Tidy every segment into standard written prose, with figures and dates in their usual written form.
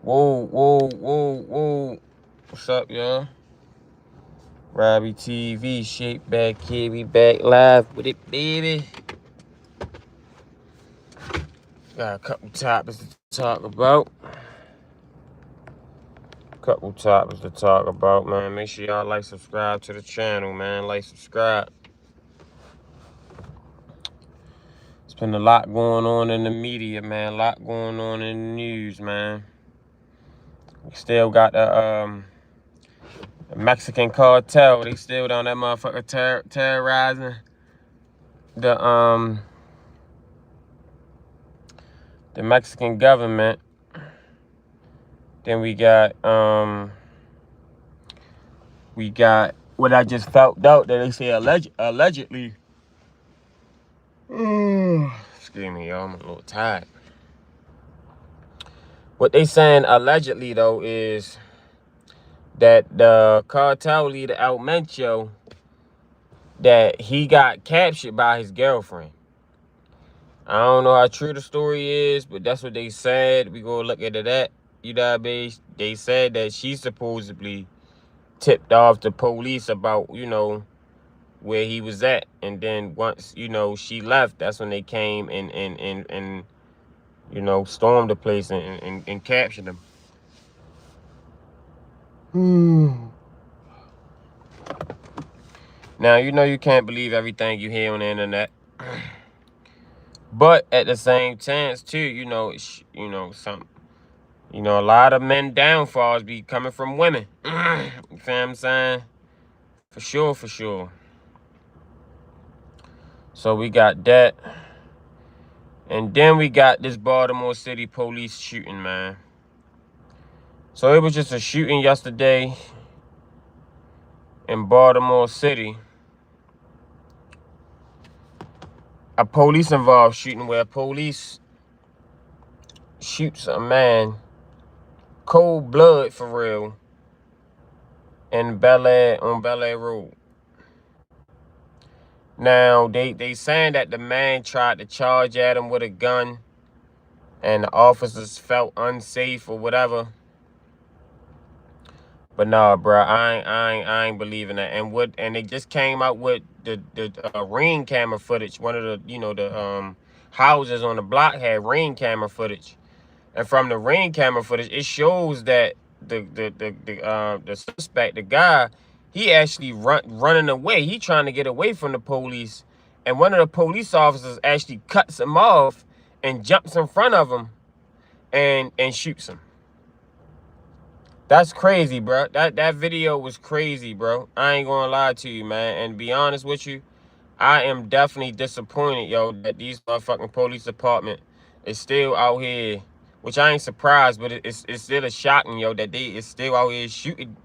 Whoa. What's up, y'all? Robbie TV, Shape back here. We back live with it, baby. Got a couple topics to talk about. Man. Make sure y'all like, subscribe to the channel, man. Like, subscribe. It's been a lot going on in the media, man. A lot going on in the news, man. We still got the Mexican cartel. They still down that motherfucker terrorizing the Mexican government. Then we got what I just found out that they say allegedly. Excuse me, y'all. I'm a little tired. What they saying allegedly though is that the cartel leader Mencho, that he got captured by his girlfriend. I don't know how true the story is, but that's what they said. We go look into that. You know what I mean? They said that she supposedly tipped off the police about, where he was at. And then once, she left, that's when they came and stormed the place and captured him. Now, you can't believe everything you hear on the internet. But at the same chance, too, something. A lot of men downfalls be coming from women. You feel what I'm saying? For sure. So we got that. And then we got this Baltimore City police shooting, man. So it was just a shooting yesterday in Baltimore City. A police-involved shooting where police shoots a man, cold blood for real, on Bel Air Road. Now, they saying that the man tried to charge at him with a gun and the officers felt unsafe or whatever. But nah, bro, I ain't believing that. And they just came out with the ring camera footage. One of the the houses on the block had ring camera footage, and from the ring camera footage, it shows that the suspect, the guy, he actually running away. He trying to get away from the police, and one of the police officers actually cuts him off and jumps in front of him and shoots him. That's crazy, bro. That video was crazy, bro. I ain't gonna lie to you, man. And to be honest with you, I am definitely disappointed, yo, that these motherfucking police department is still out here, which I ain't surprised, but it's still a shocking, yo, that they is still out here shooting.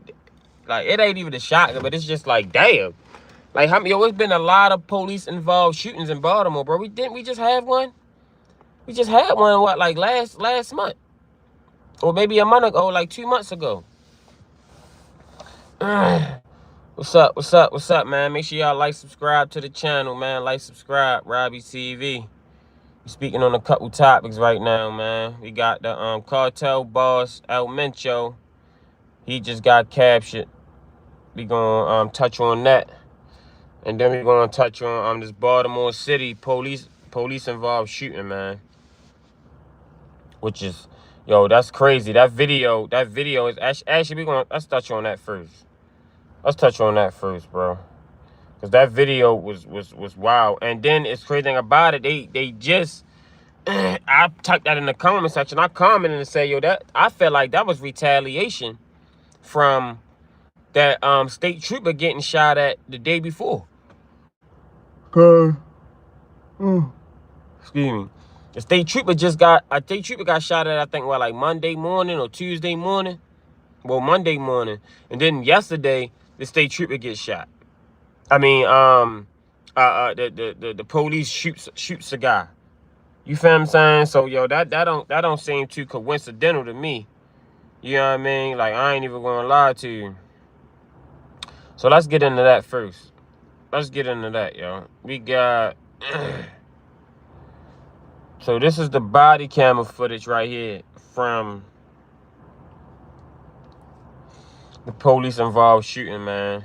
Like, it ain't even a shocking, but it's just like, damn. Like, it's been a lot of police involved shootings in Baltimore, bro. We just have one? We just had one, what, like last month? Or maybe a month ago, like 2 months ago. What's up, man? Make sure y'all like, subscribe to the channel, man. Like, subscribe, Robbie TV. We're speaking on a couple topics right now, man. We got the cartel boss, Mencho. He just got captured. We gonna touch on that. And then we're gonna touch on this Baltimore City police involved shooting, man. Which is, yo, that's crazy. That video is actually let's touch on that first. Bro. Because that video was wild. And then it's crazy thing about it, they just I typed that in the comment section. I commented and said, yo, that I felt like that was retaliation from that state trooper getting shot at the day before. Excuse me. The state trooper got shot at, I think, like Monday morning or Tuesday morning. Well, Monday morning. And then yesterday, the state trooper gets shot. I mean, the police shoots a guy. You feel what I'm saying? So, yo, that don't seem too coincidental to me. You know what I mean? Like, I ain't even gonna lie to you. So let's get into that first. Let's get into that, yo. We got so this is the body camera footage right here from The police involved shooting, man.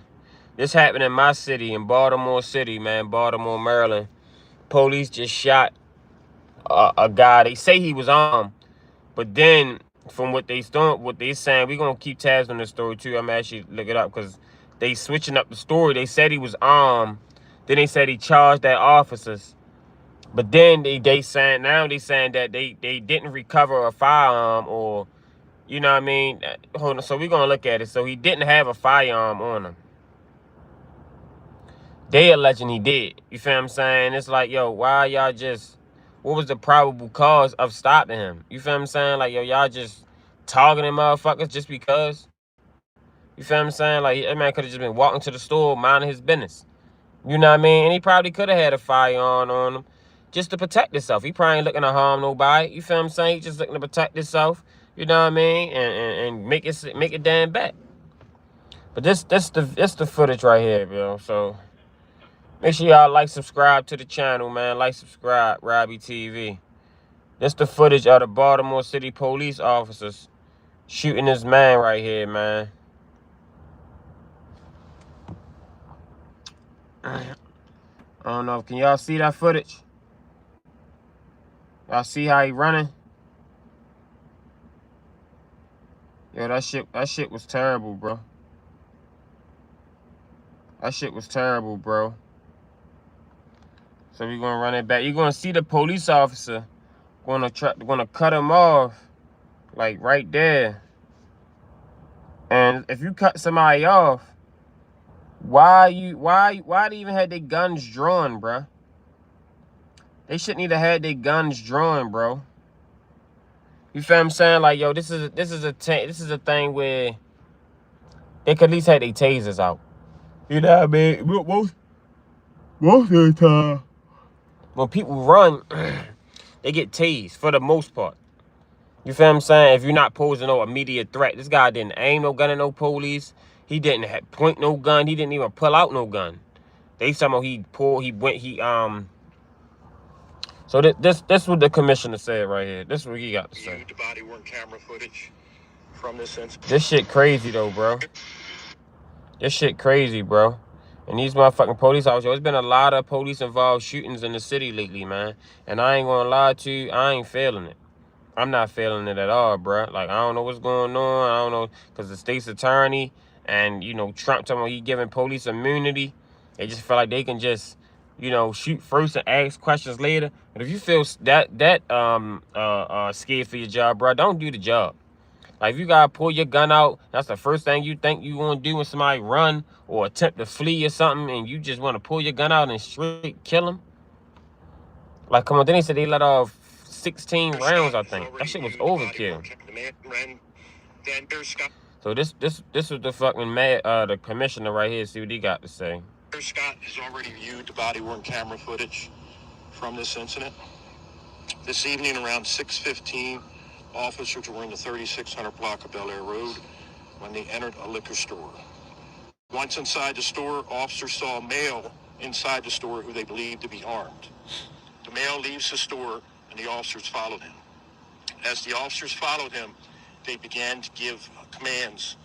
This happened in my city, in Baltimore City, man. Baltimore, Maryland. Police just shot a guy. They say he was armed, but then from what they saying, we're gonna keep tabs on this story too. I'm actually look it up because they switching up the story. They said he was armed. Then they said he charged at officers. But then they saying that they didn't recover a firearm, or you know what I mean. Hold on. So we're gonna look at it. So he didn't have a firearm on him. They alleging he did. You feel what I'm saying? It's like, yo, why y'all just, what was the probable cause of stopping him? You feel what I'm saying? Like, yo, y'all just targeting motherfuckers just because? You feel what I'm saying? Like, that man could have just been walking to the store, minding his business. You know what I mean? And he probably could have had a firearm on him just to protect himself. He probably ain't looking to harm nobody. You feel what I'm saying? He just looking to protect himself. You know what I mean? And make it damn back. But this the footage right here, yo. So make sure y'all like, subscribe to the channel, man. Like, subscribe, Robbie TV. This the footage of the Baltimore City police officers shooting this man right here, man. I don't know. Can y'all see that footage? Y'all see how he running? Yo, that shit was terrible, bro. That shit was terrible, bro. So we're gonna run it back. You're gonna see the police officer gonna cut him off, like right there. And if you cut somebody off, why they even had their guns drawn, bro? They shouldn't even had their guns drawn, bro. You feel what I'm saying? Like, yo, this is a thing where they could at least have their tasers out. You know what I mean? Most of the time, when people run, they get tased for the most part. You feel what I'm saying? If you're not posing no immediate threat. This guy didn't aim no gun at no police. He didn't point no gun. He didn't even pull out no gun. They somehow So this what the commissioner said right here. This is what he got to say. The body-worn camera footage from this incident. This shit crazy though, bro. This shit crazy, bro. And these motherfucking police officers, there's been a lot of police-involved shootings in the city lately, man. And I ain't gonna lie to you, I ain't feeling it. I'm not feeling it at all, bro. Like, I don't know what's going on. I don't know, because the state's attorney and, you know, Trump talking about he giving police immunity. They just feel like they can just, you know, shoot first and ask questions later. But if you feel scared for your job, bro, don't do the job. Like, if you gotta pull your gun out, that's the first thing you think you want to do when somebody run or attempt to flee or something, and you just want to pull your gun out and straight kill them. Like, come on, then they said they let off 16 rounds, I think. That shit was overkill. So this was the fucking the commissioner right here. See what he got to say. Scott has already viewed the body-worn camera footage from this incident. This evening around 6:15, officers were in the 3600 block of Bel Air Road when they entered a liquor store. Once inside the store, officers saw a male inside the store who they believed to be armed. The male leaves the store and the officers followed him. As the officers followed him, they began to give commands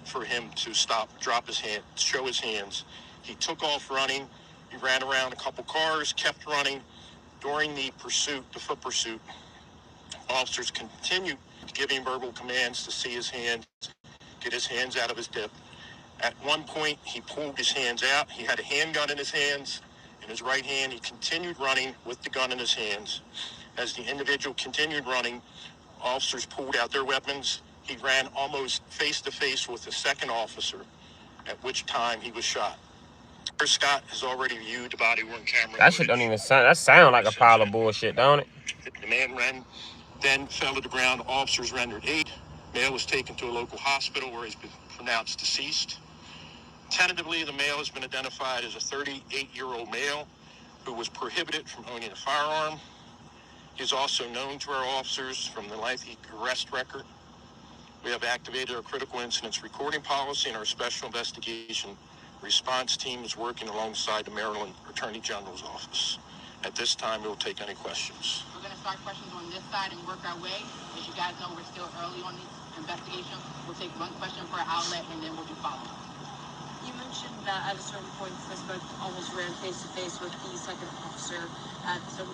for him to stop, drop his hand, show his hands. He took off running. He ran around a couple cars, kept running. During the foot pursuit, officers continued to give him verbal commands to see his hands, get his hands out of his dip. At one point, he pulled his hands out. He had a handgun in his hands. In his right hand, he continued running with the gun in his hands. As the individual continued running, officers pulled out their weapons. He ran almost face-to-face with the second officer, at which time he was shot. Scott has already viewed the body-worn camera. That shit don't even sound, that sound like a pile of bullshit, don't it? The man then fell to the ground. Officers rendered aid. Male was taken to a local hospital where he's been pronounced deceased. Tentatively, the male has been identified as a 38-year-old male who was prohibited from owning a firearm. He's also known to our officers from the lengthy arrest record. We have activated our critical incidents recording policy, and our special investigation response team is working alongside the Maryland Attorney General's office. At this time, we'll take any questions. We're going to start questions on this side and work our way. As you guys know, we're still early on this investigation. We'll take one question per outlet, and then we'll do follow-up. You mentioned that at a certain point, the suspect almost ran face-to-face with the second officer. At some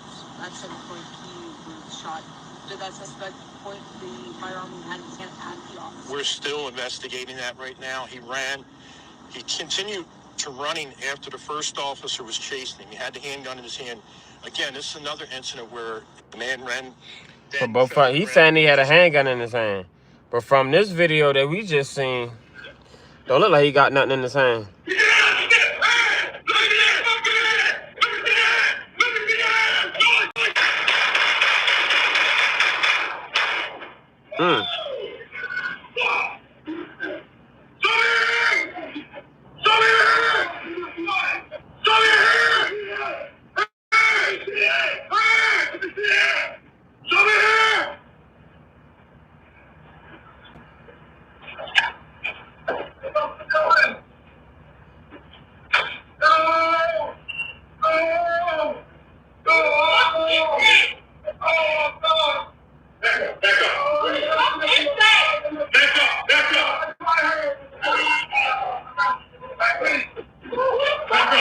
point, he was shot. Did that suspect point the firearm he had in his hand at the officer? We're still investigating that right now. He ran. He continued to running after the first officer was chasing him. He had the handgun in his hand. Again, this is another incident where the man ran. But he's saying he had a handgun in his hand. But from this video that we just seen, don't look like he got nothing in his hand.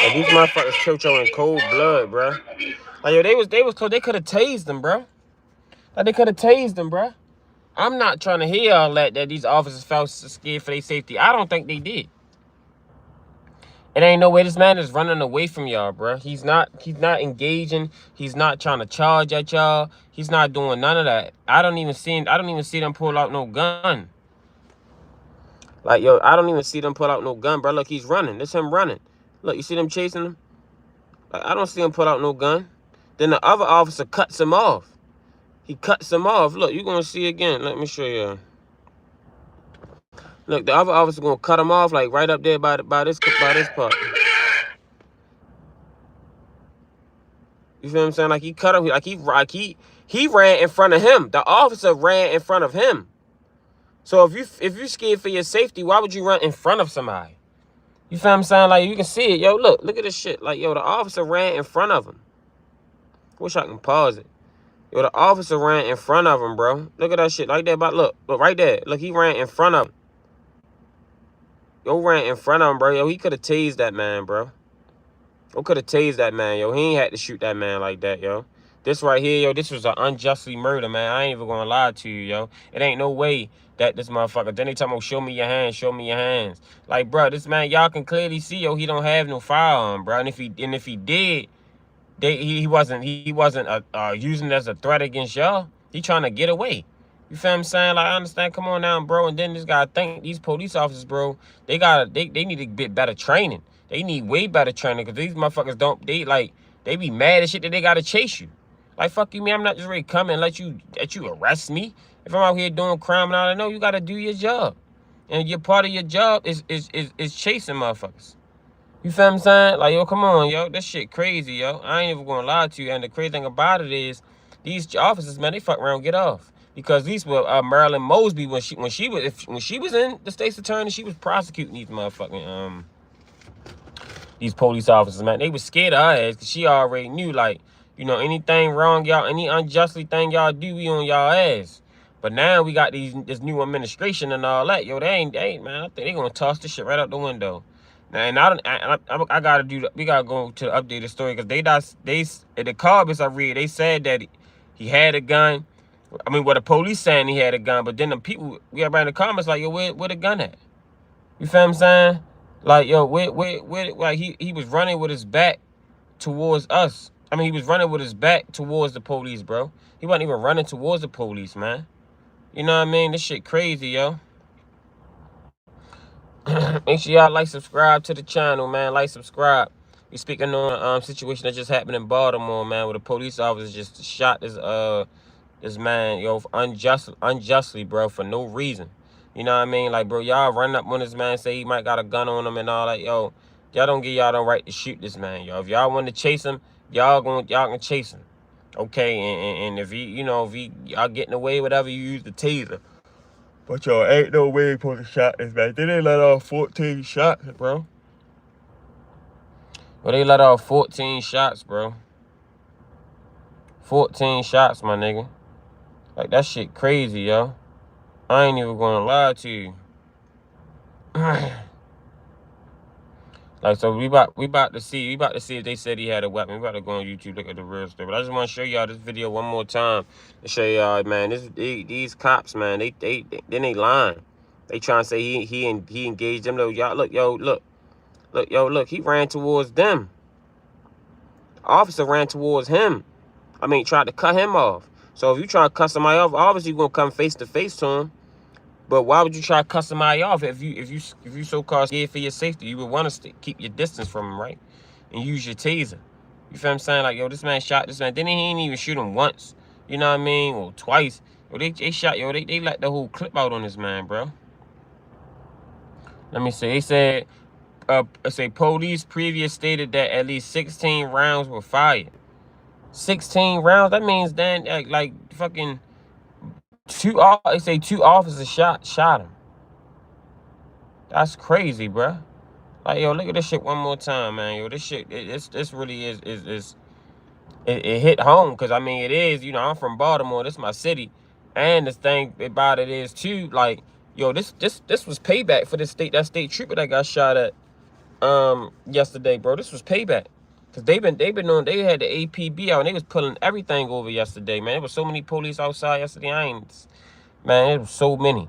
Like, these motherfuckers killed you in cold blood, bro. Like, yo, they was close. They could have tased them, bro. Like, they could have tased them, bro. I'm not trying to hear all that these officers felt scared for their safety. I don't think they did. It ain't no way this man is running away from y'all, bro. He's not engaging. He's not trying to charge at y'all. He's not doing none of that. I don't even see them pull out no gun. Like, yo, I don't even see them pull out no gun, bro. Look, he's running. This him running. Look, you see them chasing him? Like, I don't see him pull out no gun. Then the other officer cuts him off. He cuts him off. Look, you're going to see again. Let me show you. Look, the other officer going to cut him off, like, right up there by this part. You feel what I'm saying? Like, he cut him. Like, he ran in front of him. The officer ran in front of him. So if you scared for your safety, why would you run in front of somebody? You feel what I'm saying? Like, you can see it. Yo, look at this shit. Like, yo, the officer ran in front of him. Wish I can pause it. Yo, the officer ran in front of him, bro. Look at that shit. Like that, but look right there. Look, he ran in front of him. Yo, ran in front of him, bro. Yo, he could have tased that man, bro. Yo, could have tased that man, yo. He ain't had to shoot that man like that, yo. This right here, yo, this was an unjustly murder, man. I ain't even gonna lie to you, yo. It ain't no way that this motherfucker. Then they talking about show me your hands, show me your hands. Like, bro, this man, y'all can clearly see, yo, he don't have no firearm, bro. And if he did, he wasn't using it as a threat against y'all. He trying to get away. You feel what I'm saying? Like, I understand. Come on now, bro. And then this guy think these police officers, bro, they need to get better training. They need way better training because these motherfuckers they be mad as shit that they gotta chase you. Like, fuck you, man. I'm not just ready to come and let you arrest me. If I'm out here doing crime and all, I know you gotta do your job. And your part of your job is chasing motherfuckers. You feel what I'm saying? Like, yo, come on, yo. This shit crazy, yo. I ain't even gonna lie to you. And the crazy thing about it is, these officers, man, they fuck around and get off. Because these were Marilyn Mosby when she was in the state's attorney, she was prosecuting these motherfucking these police officers, man. They was scared of her ass because she already knew, like, you know, anything wrong, y'all, any unjustly thing y'all do, we on y'all ass. But now we got this new administration and all that. Yo, they ain't, man. I think they gonna toss this shit right out the window. Now, and I gotta do. We gotta go to the updated story because at the comments I read, they said that he had a gun. I mean, the police saying he had a gun, but then the people we got in the comments like, yo, where the gun at? You feel what I'm saying? Like, yo, where like he was running with his back towards us. I mean, he was running with his back towards the police, bro. He wasn't even running towards the police, man. You know what I mean? This shit crazy, yo. Make sure y'all like, subscribe to the channel, man. Like, subscribe. We speaking on a situation that just happened in Baltimore, man, where the police officer just shot this man, yo, unjustly, bro, for no reason. You know what I mean? Like, bro, y'all running up on this man, say he might got a gun on him and all that, yo. Y'all don't give y'all the right to shoot this man, yo. If y'all want to chase him, y'all can chase him. Okay, and if y'all getting away, whatever, you use the taser. But y'all ain't no way supposed to shot this man. They didn't let off 14 shots, bro. Well, they let off 14 shots, bro. 14 shots, my nigga. Like, that shit crazy, yo. I ain't even gonna lie to you. Like, so we about to see if they said he had a weapon. We about to go on YouTube, look at the real story. But I just want to show y'all this video one more time to show y'all, man, these cops, man, they ain't lying. They trying to say he engaged them. Though, y'all look, look, he ran towards them. Officer ran towards him. I mean, tried to cut him off. So if you try to cut somebody off, obviously you're gonna come face to face to him. But why would you try to cut somebody off if you so-called scared for your safety? You would want to keep your distance from him, right? And use your taser. You feel what I'm saying? Like, yo, this man shot this man. Then he ain't even shoot him once. You know what I mean? Or twice. Yo, they shot, yo, they let the whole clip out on this man, bro. Let me see. They said, police previous stated that at least 16 rounds were fired. 16 rounds? That means then, like fucking they say 2 officers shot him. That's crazy, bro. Like, yo, look at this shit one more time, man. Yo, this shit, this really it hit home. Because, I mean, it is, you know, I'm from Baltimore. This is my city. And the thing about it is, too, like, yo, this was payback for that state trooper that got shot at yesterday, bro. This was payback. Because they've been on, they had the APB out, and they was pulling everything over yesterday, man. There was so many police outside yesterday. Man, it was so many.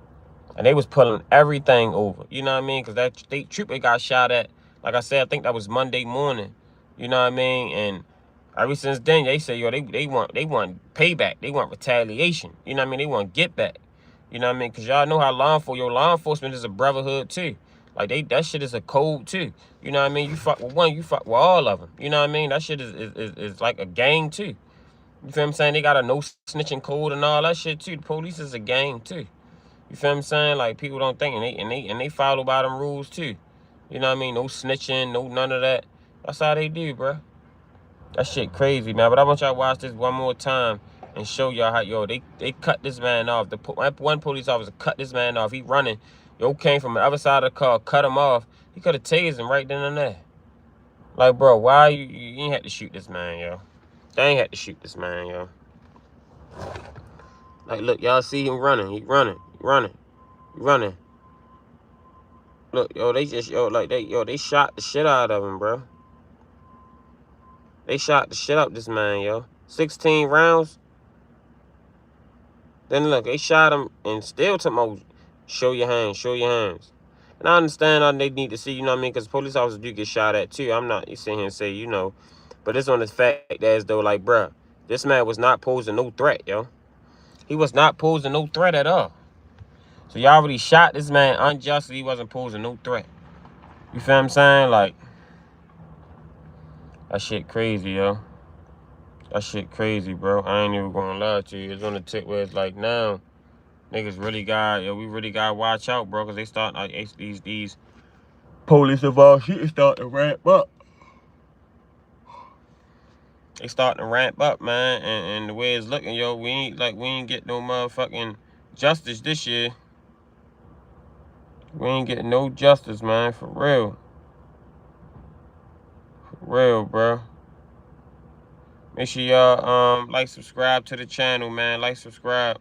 And they was pulling everything over. You know what I mean? Because that state trooper got shot at, like I said, I think that was Monday morning. You know what I mean? And ever since then, they say, yo, they want payback. They want retaliation. You know what I mean? They want get back. You know what I mean? Because y'all know how law enforcement is a brotherhood, too. Like, that shit is a code, too. You know what I mean? You fuck with one, you fuck with all of them. You know what I mean? That shit is like a gang, too. You feel what I'm saying? They got a no snitching code and all that shit, too. The police is a gang, too. You feel what I'm saying? Like, people don't think, and they follow by them rules, too. You know what I mean? No snitching, no none of that. That's how they do, bro. That shit crazy, man. But I want y'all to watch this one more time and show y'all how, yo, they cut this man off. One police officer cut this man off. He running. Yo, came from the other side of the car, cut him off. He could have tased him right then and there. Like, bro, why you ain't had to shoot this man, yo? They ain't had to shoot this man, yo. Like, look, y'all see him running. He running. Look, yo, they shot the shit out of him, bro. They shot the shit out of this man, yo. 16 rounds. Then look, they shot him and still took my show your hands. And I understand how they need to see, you know what I mean? Because police officers do get shot at too. I'm not sitting here and say, you know. But it's on the fact that as though, like, bruh, this man was not posing no threat, yo. He was not posing no threat at all. So y'all already shot this man unjustly. He wasn't posing no threat. You feel what I'm saying? Like, that shit crazy, yo. That shit crazy, bro. I ain't even gonna lie to you. It's on the tip where it's like, now, niggas really we really gotta watch out, bro. Because they start, like, these police involved shit is starting to ramp up. They starting to ramp up, man. And the way it's looking, yo, we ain't get no motherfucking justice this year. We ain't getting no justice, man. For real. For real, bro. Make sure y'all like, subscribe to the channel, man. Like, subscribe.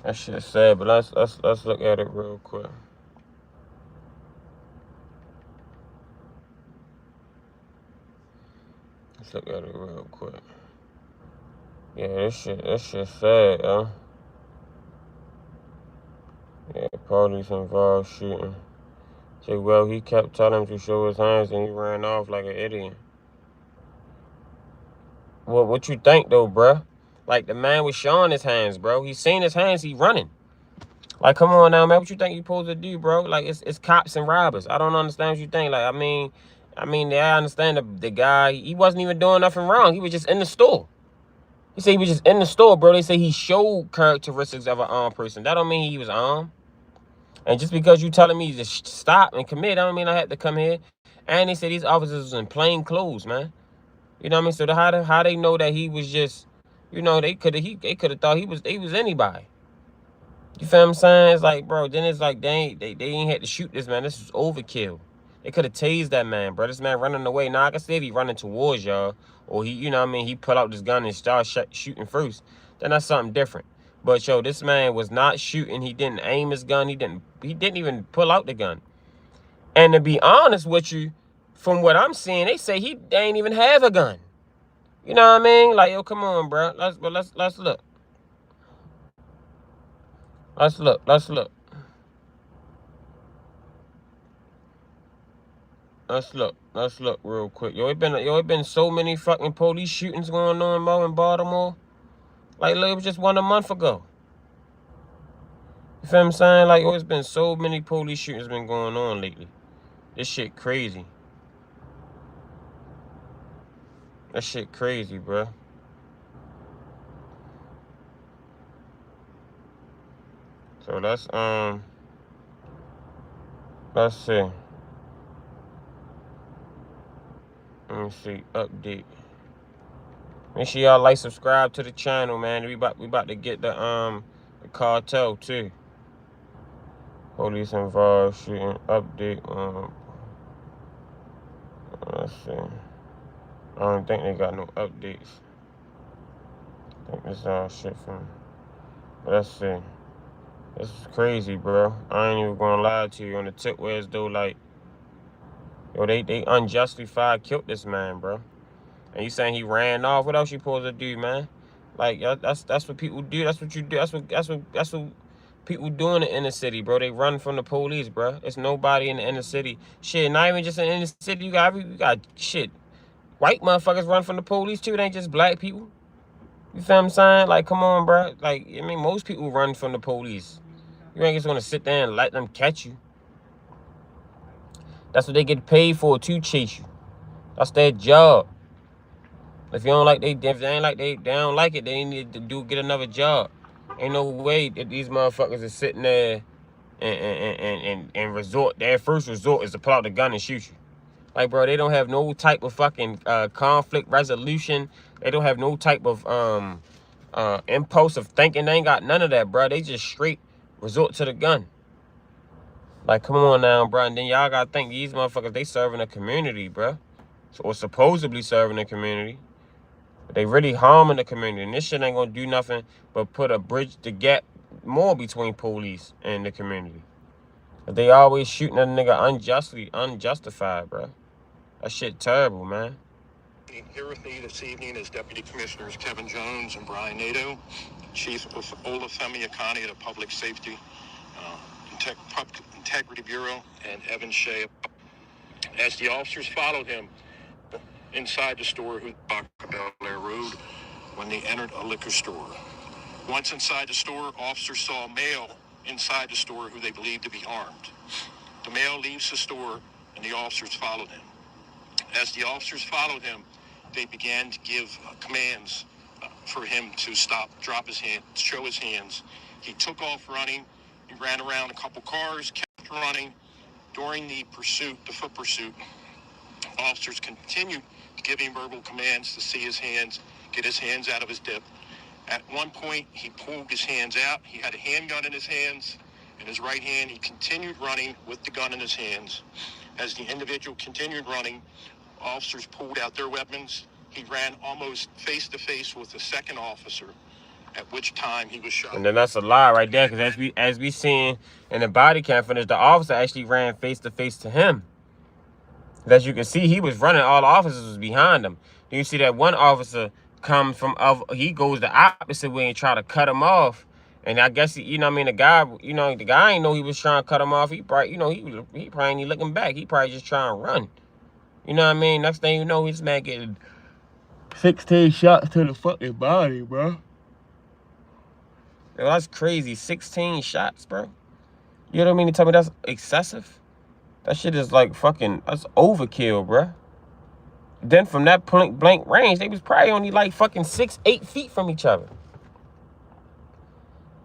That shit's sad, but let's look at it real quick. Let's look at it real quick. Yeah, this shit sad, yo. Yeah, police involved shooting. Say, well, he kept telling him to show his hands and he ran off like an idiot. Well, what you think, though, bruh? Like, the man was showing his hands, bro. He seen his hands, he running. Like, come on now, man. What you think you supposed to do, bro? Like, it's cops and robbers. I don't understand what you think. Like, I mean, I understand the guy. He wasn't even doing nothing wrong. He was just in the store. He said he was just in the store, bro. They say he showed characteristics of an armed person. That don't mean he was armed. And just because you telling me to stop and commit, I don't mean I had to come here. And they said these officers was in plain clothes, man. You know what I mean? So how they know that he was just, you know, they could have thought he was anybody. You feel what I'm saying? It's like, bro, then it's like they ain't had to shoot this man. This was overkill. They could have tased that man, bro. This man running away. Now, I can see if he running towards y'all, or he, you know what I mean, he pull out this gun and start shooting first. Then that's something different. But yo, this man was not shooting. He didn't aim his gun. He didn't even pull out the gun. And to be honest with you, from what I'm seeing, they say he ain't even have a gun. You know what I mean? Like, yo, come on, bro. Let's look. Let's look. Let's look. Let's look real quick. Yo, it been so many fucking police shootings going on, bro, in Baltimore. Like, it was just one a month ago. You feel what I'm saying? Like, it's been so many police shootings been going on lately. This shit crazy. That shit crazy, bro. So let's see. Let me see. Update. Make sure y'all like, subscribe to the channel, man. We about to get the cartel too. Police involved shooting. Update. Let's see. I don't think they got no updates. I think this all shit from. Let's see. This is crazy, bro. I ain't even gonna lie to you on the tip where as though like, yo, they unjustly killed this man, bro. And you saying he ran off? What else you supposed to do, man? Like, that's what people do. That's what you do. That's what people do in the inner city, bro. They run from the police, bro. There's nobody in the inner city. Shit, not even just in the inner city. You got shit. White motherfuckers run from the police too. It ain't just black people. You feel what I'm saying? Like, come on, bro. Like, I mean, most people run from the police. You ain't just gonna sit there and let them catch you. That's what they get paid for, to chase you. That's their job. If you don't like they don't like it, they need to get another job. Ain't no way that these motherfuckers are sitting there and resort. Their first resort is to pull out the gun and shoot you. Like, bro, they don't have no type of fucking conflict resolution. They don't have no type of impulsive thinking. They ain't got none of that, bro. They just straight resort to the gun. Like, come on now, bro. And then y'all gotta think these motherfuckers, they serving a community, bro. Or supposedly serving a community. But they really harming the community. And this shit ain't gonna do nothing but put a bridge to gap more between police and the community. But they always shooting a nigga unjustified, bro. That shit terrible, man. Here with me this evening is Deputy Commissioners Kevin Jones and Brian Nadeau, Chief of Olafemi Akani of the Public Safety Integrity Bureau, and Evan Shea. As the officers followed him inside the store on Bel Air Road when they entered a liquor store. Once inside the store, officers saw a male inside the store who they believed to be armed. The male leaves the store and the officers followed him. As the officers followed him, they began to give commands for him to stop, drop his hand, show his hands. He took off running. He ran around a couple cars, kept running. During the foot pursuit, officers continued to give him verbal commands to see his hands, get his hands out of his dip. At one point, he pulled his hands out. He had a handgun in his hands. In his right hand, he continued running with the gun in his hands. As the individual continued running, officers pulled out their weapons. He ran almost face-to-face with the second officer, at which time he was shot. And then that's a lie right there, because as we seen in the body cam footage, the officer actually ran face-to-face to him. As you can see, he was running. All the officers was behind him. You see that one officer comes from, he goes the opposite way and try to cut him off. And I guess, you know what I mean, the guy ain't know he was trying to cut him off. He probably, he probably ain't looking back. He probably just trying to run. You know what I mean? Next thing you know, this man getting 16 shots to the fucking body, bro. Yo, that's crazy. 16 shots, bro. You know what I mean? You tell me that's excessive? That shit is like fucking, that's overkill, bro. Then from that point blank range, they was probably only like fucking 6-8 feet from each other.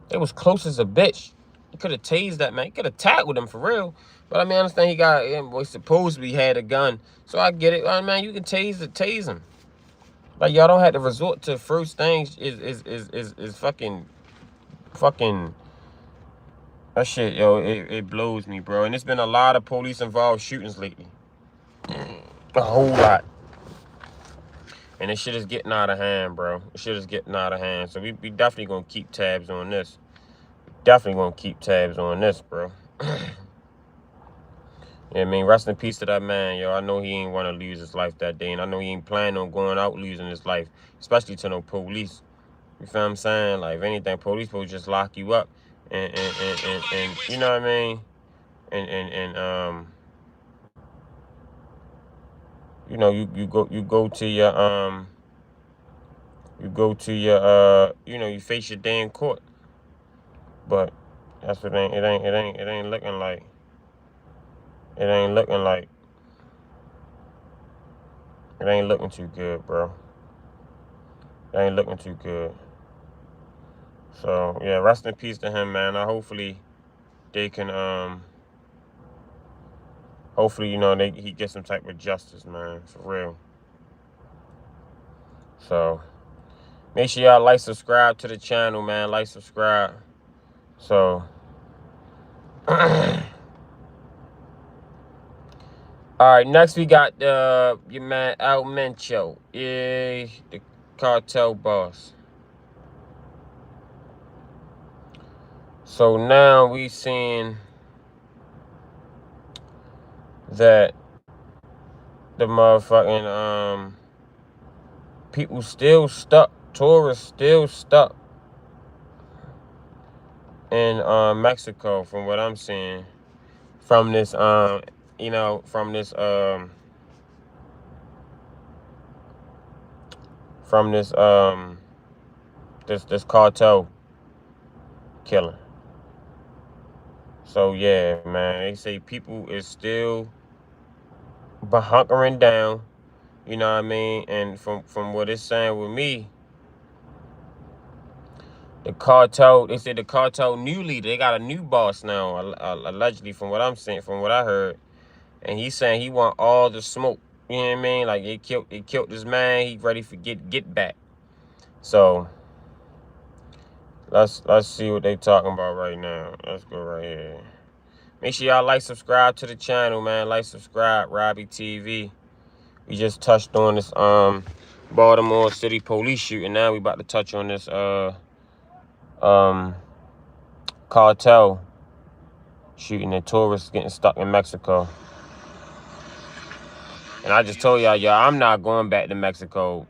They was close as a bitch. You could have tased that man. You could have tackled him for real. But I mean, I understand he supposedly had a gun. So I get it. I mean, you can tase him. Like, y'all don't have to resort to first things is fucking That shit, yo, it blows me, bro. And it's been a lot of police-involved shootings lately. A whole lot. And this shit is getting out of hand, bro. This shit is getting out of hand. So we definitely gonna keep tabs on this. Definitely gonna keep tabs on this, bro. Yeah, I mean, rest in peace to that man, yo. I know he ain't want to lose his life that day, and I know he ain't planning on going out losing his life, especially to no police. You feel what I'm saying? Like, if anything, police will just lock you up, and you know what I mean? And you know, you go to your you know, you face your day in court. But that's what it ain't looking like. It ain't looking like. It ain't looking too good, bro. It ain't looking too good. So yeah, rest in peace to him, man. Hopefully they can hopefully, you know, he gets some type of justice, man, for real. So make sure y'all like, subscribe to the channel, man. Like, subscribe. So all right, next we got your man Mencho, yeah, the cartel boss. So now we seeing that the motherfucking people still stuck, tourists still stuck in Mexico, from what I'm seeing, from this you know, from this this cartel killing. So yeah, man, they say people is still hunkering down, you know what I mean? And from what it's saying with me, the cartel, they said the cartel new leader, they got a new boss now, allegedly, from what I'm saying, from what I heard. And he's saying he want all the smoke. You know what I mean? Like, he killed this man. He ready for get back. So let's see what they talking about right now. Let's go right here. Make sure y'all like, subscribe to the channel, man. Like, subscribe, Robbie TV. We just touched on this Baltimore City police shooting. Now we about to touch on this cartel shooting and tourists getting stuck in Mexico. And I just told y'all, I'm not going back to Mexico.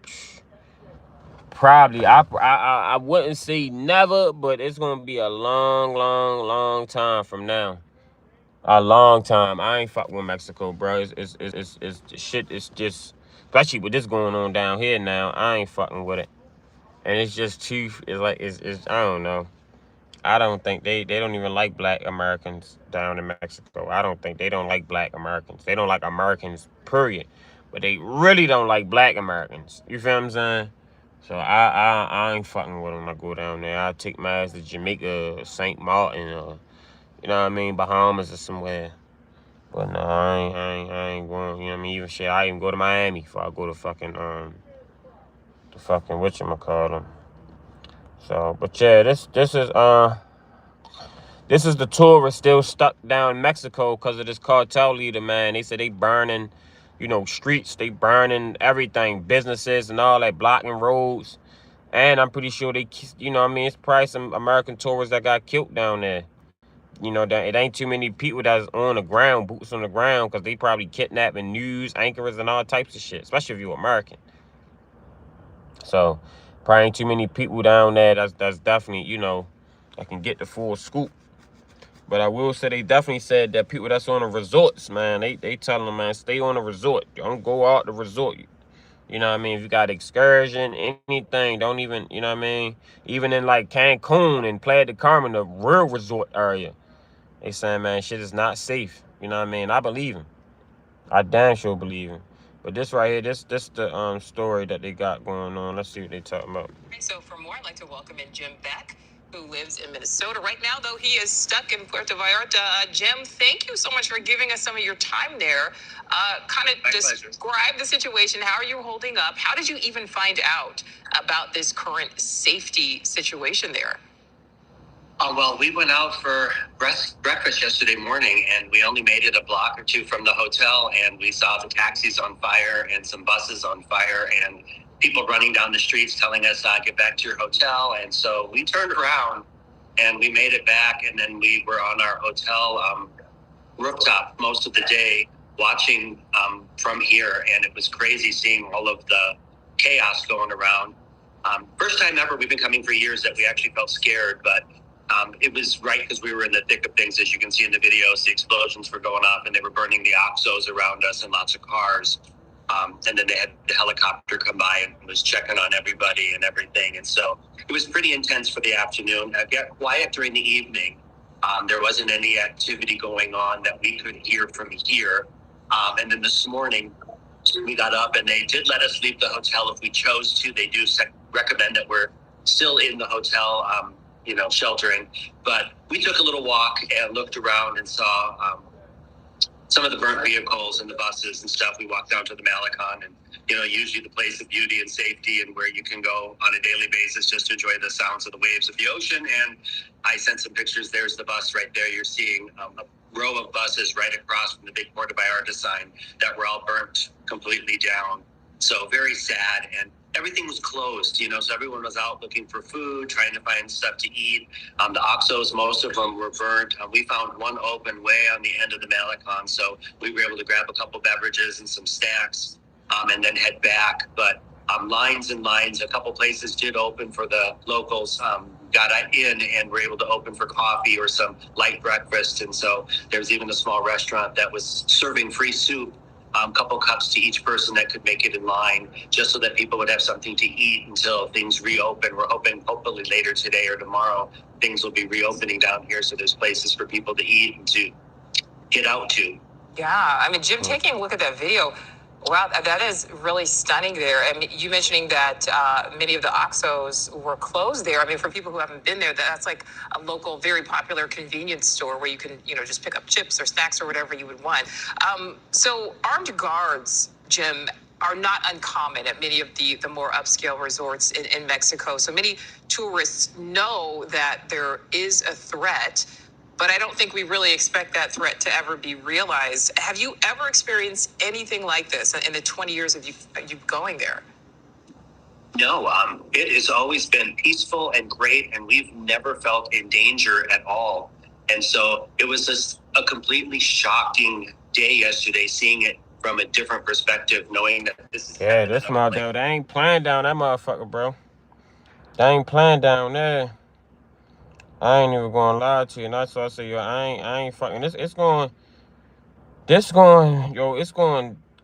Probably, I wouldn't say never, but it's gonna be a long time from now. A long time. I ain't fucking with Mexico, bro. It's shit. It's just, especially with this going on down here now. I ain't fucking with it, and it's just too. It's like it's I don't know. I don't think they don't even like black Americans down in Mexico. I don't think they don't like black Americans. They don't like Americans, period. But they really don't like black Americans. You feel what I'm saying? So I ain't fucking with them. I go down there. I take my ass to Jamaica, St. Martin, you know what I mean, Bahamas or somewhere. But no, I ain't going. You know what I mean? Even shit, I even go to Miami before I go to fucking whatchamacallit. So, but yeah, this is the tourists still stuck down in Mexico because of this cartel leader, man. They said they burning, you know, streets, they burning everything, businesses and all that, blocking roads. And I'm pretty sure they, you know what I mean, it's probably some American tourists that got killed down there. You know, that it ain't too many people that's on the ground, boots on the ground, because they probably kidnapping news anchors and all types of shit, especially if you're American. So, probably ain't too many people down there that's definitely, you know, that can get the full scoop. But I will say they definitely said that people that's on the resorts, man, they telling them, man, stay on the resort. Don't go out the resort. You know what I mean? If you got excursion, anything, don't even, you know what I mean? Even in like Cancun and Playa del Carmen, the real resort area, they saying, man, shit is not safe. You know what I mean? I believe him. I damn sure believe him. But this right here, this the story that they got going on. Let's see what they talking about. So for more, I'd like to welcome in Jim Beck, who lives in Minnesota right now, though he is stuck in Puerto Vallarta. Jim, thank you so much for giving us some of your time there. Kind of describe the situation. How are you holding up? How did you even find out about this current safety situation there? Well, we went out for breakfast yesterday morning, and we only made it a block or two from the hotel, and we saw the taxis on fire and some buses on fire and people running down the streets telling us, get back to your hotel. And so we turned around and we made it back, and then we were on our hotel rooftop most of the day watching from here, and it was crazy seeing all of the chaos going around. First time ever, we've been coming for years, that we actually felt scared, but it was right because we were in the thick of things. As you can see in the videos, the explosions were going off and they were burning the oxos around us and lots of cars. And then they had the helicopter come by and was checking on everybody and everything. And so it was pretty intense for the afternoon. It got quiet during the evening. There wasn't any activity going on that we could hear from here. And then this morning, we got up and they did let us leave the hotel if we chose to. They do recommend that we're still in the hotel, sheltering. But we took a little walk and looked around and saw some of the burnt vehicles and the buses and stuff. We walked down to the Malecon, and usually the place of beauty and safety and where you can go on a daily basis just to enjoy the sounds of the waves of the ocean. And I sent some pictures. There's the bus right there. You're seeing a row of buses right across from the big Porta Vallarta sign that were all burnt completely down. So very sad. And everything was closed, so everyone was out looking for food, trying to find stuff to eat. The Oxos, most of them were burnt. We found one open way on the end of the Malecon, so we were able to grab a couple beverages and some snacks, and then head back. But lines and lines, a couple places did open for the locals, got in and were able to open for coffee or some light breakfast. And so there's even a small restaurant that was serving free soup, couple cups to each person that could make it in line, just so that people would have something to eat until things reopen. We're hoping hopefully later today or tomorrow things will be reopening down here, so there's places for people to eat and to get out to. Yeah, I mean, Jim, taking a look at that video, wow, that is really stunning there. I mean, you mentioning that many of the Oxos were closed there. I mean, for people who haven't been there, that's like a local, very popular convenience store where you can, just pick up chips or snacks or whatever you would want. So armed guards, Jim, are not uncommon at many of the more upscale resorts in Mexico. So many tourists know that there is a threat, but I don't think we really expect that threat to ever be realized. Have you ever experienced anything like this in the 20 years of you going there? No, it has always been peaceful and great, and we've never felt in danger at all. And so it was just a completely shocking day yesterday, seeing it from a different perspective, knowing that this is... Yeah, this motherfucker, they ain't playing down that motherfucker, bro. They ain't playing down there. I ain't even gonna lie to you. And that's why I say, yo, I ain't fucking. It's going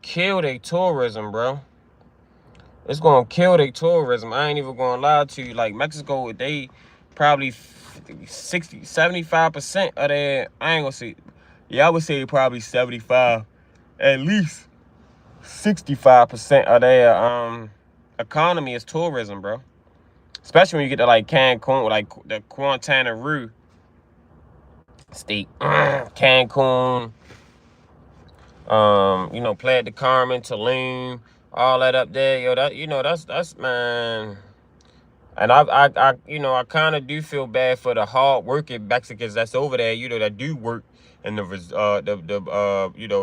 kill their tourism, bro. It's gonna kill their tourism. I ain't even gonna lie to you. Like Mexico, they probably 60, 75% of their, I ain't gonna say, yeah, I would say probably 75, at least 65% of their economy is tourism, bro. Especially when you get to like Cancun, like the Quintana Roo state, Cancun, Playa del Carmen, Tulum, all that up there, yo. That's man. And I kind of do feel bad for the hard working Mexicans that's over there, that do work in the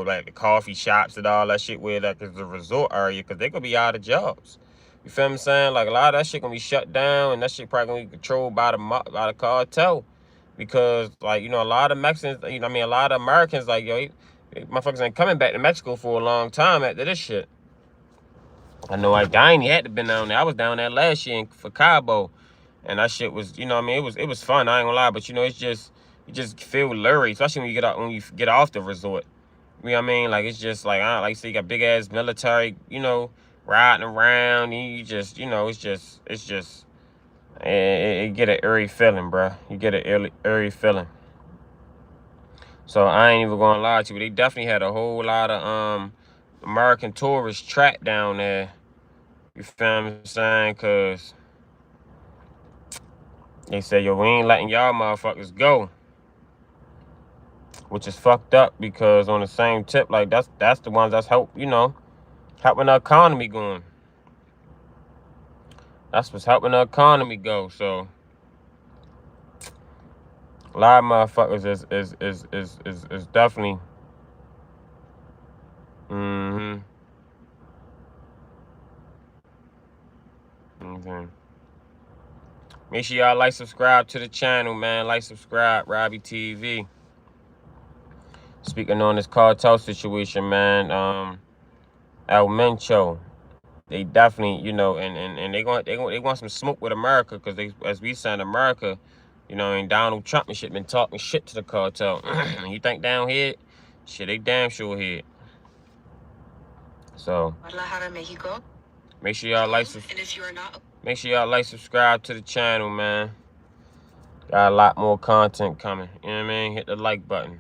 like the coffee shops and all that shit where like is the resort area, because they gonna be out of jobs. You feel what I'm saying? Like a lot of that shit gonna be shut down, and that shit probably gonna be controlled by the cartel, because like a lot of Mexicans, a lot of Americans, like yo, motherfuckers ain't coming back to Mexico for a long time after this shit. I know I ain't had to been down there. I was down there last year for Cabo, and that shit was, it was fun. I ain't gonna lie, but it's just you just feel leery, especially when you get off the resort. You know what I mean? Like it's just like like you say, you got big ass military, riding around, and you just, it's just it get an eerie feeling, bro. You get an eerie feeling. So I ain't even gonna lie to you. They definitely had a whole lot of American tourists trapped down there. You feel what I'm saying? Cause they say, yo, we ain't letting y'all motherfuckers go. Which is fucked up, because on the same tip, like that's the ones that's helping the economy going. That's what's helping the economy go. So A lot of motherfuckers is definitely. Okay. Make sure y'all like, subscribe to the channel, man. Like, subscribe, Robbie TV. Speaking on this cartel situation, man. El Mencho, they definitely, and they want some smoke with America, because they, as we said, America, and Donald Trump and shit been talking shit to the cartel. You think down here, shit, they damn sure here. So make sure y'all like, make sure y'all like, subscribe to the channel, man. Got a lot more content coming. You know what I mean? Hit the like button.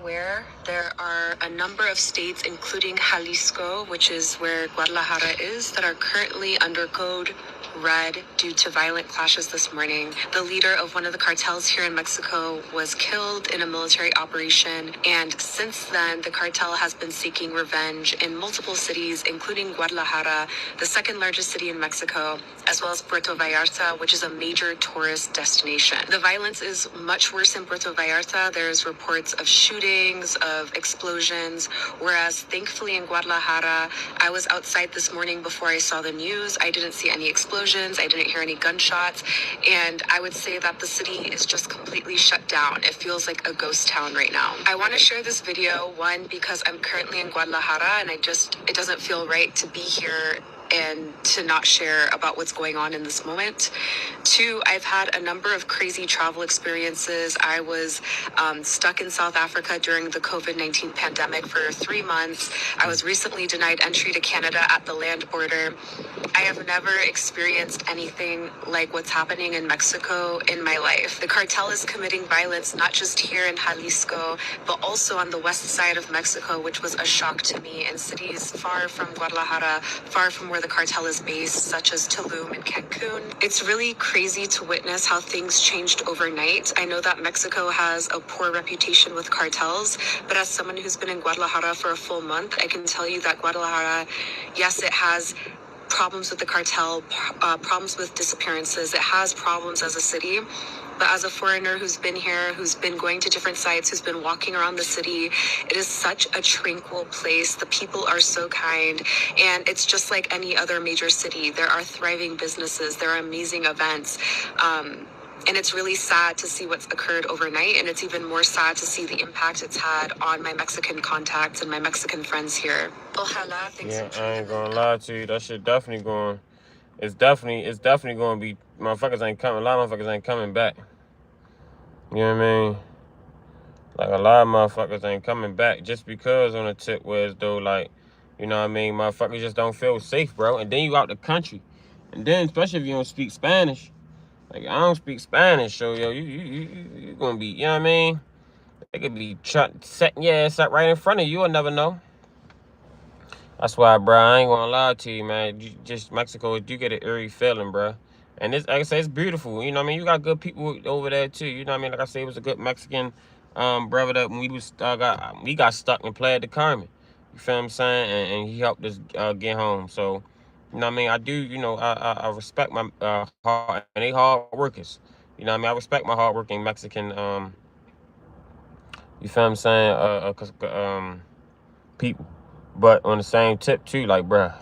Where there are a number of states, including Jalisco, which is where Guadalajara is, that are currently under code red due to violent clashes this morning. The leader of one of the cartels here in Mexico was killed in a military operation, and since then, the cartel has been seeking revenge in multiple cities, including Guadalajara, the second largest city in Mexico, as well as Puerto Vallarta, which is a major tourist destination. The violence is much worse in Puerto Vallarta. There's reports of shootings, of explosions, whereas thankfully in Guadalajara, I was outside this morning before I saw the news. I didn't see any explosions. I didn't hear any gunshots. And I would say that the city is just completely shut down. It feels like a ghost town right now. I want to share this video, one, because I'm currently in Guadalajara and it doesn't feel right to be here and to not share about what's going on in this moment. Two, I've had a number of crazy travel experiences. I was stuck in South Africa during the COVID-19 pandemic for 3 months. I was recently denied entry to Canada at the land border. I have never experienced anything like what's happening in Mexico in my life. The cartel is committing violence not just here in Jalisco, but also on the west side of Mexico, which was a shock to me, in cities far from Guadalajara, far from where the cartel is based, such as Tulum and Cancun. It's really crazy to witness how things changed overnight. I know that Mexico has a poor reputation with cartels, but as someone who's been in Guadalajara for a full month, I can tell you that Guadalajara, yes, it has problems with the cartel, problems with disappearances. It has problems as a city. But as a foreigner who's been here, who's been going to different sites, who's been walking around the city, it is such a tranquil place. The people are so kind. And it's just like any other major city. There are thriving businesses. There are amazing events. And it's really sad to see what's occurred overnight. And it's even more sad to see the impact it's had on my Mexican contacts and my Mexican friends here. Yeah, I ain't gonna lie to you. That shit definitely going. It's definitely going to be. Motherfuckers ain't coming. A lot of motherfuckers ain't coming back. You know what I mean? Like, a lot of motherfuckers ain't coming back just because on the tip where as though, like, you know what I mean? Motherfuckers just don't feel safe, bro. And then you out the country. And then, especially if you don't speak Spanish. Like, I don't speak Spanish, so, yo, you gonna be, you know what I mean? They could be setting your ass up right in front of you. You'll never know. That's why, bro, I ain't gonna lie to you, man. Just Mexico, you get an eerie feeling, bro. And it's, like I say, it's beautiful. You know what I mean? You got good people over there, too. You know what I mean? Like I say, it was a good Mexican brother that when we got stuck and played the Carmen. You feel what I'm saying? And he helped us get home. So, you know what I mean? I do, I respect my heart, and they hard workers. You know what I mean? I respect my hardworking Mexican, you feel what I'm saying? People. But on the same tip too, like, bruh,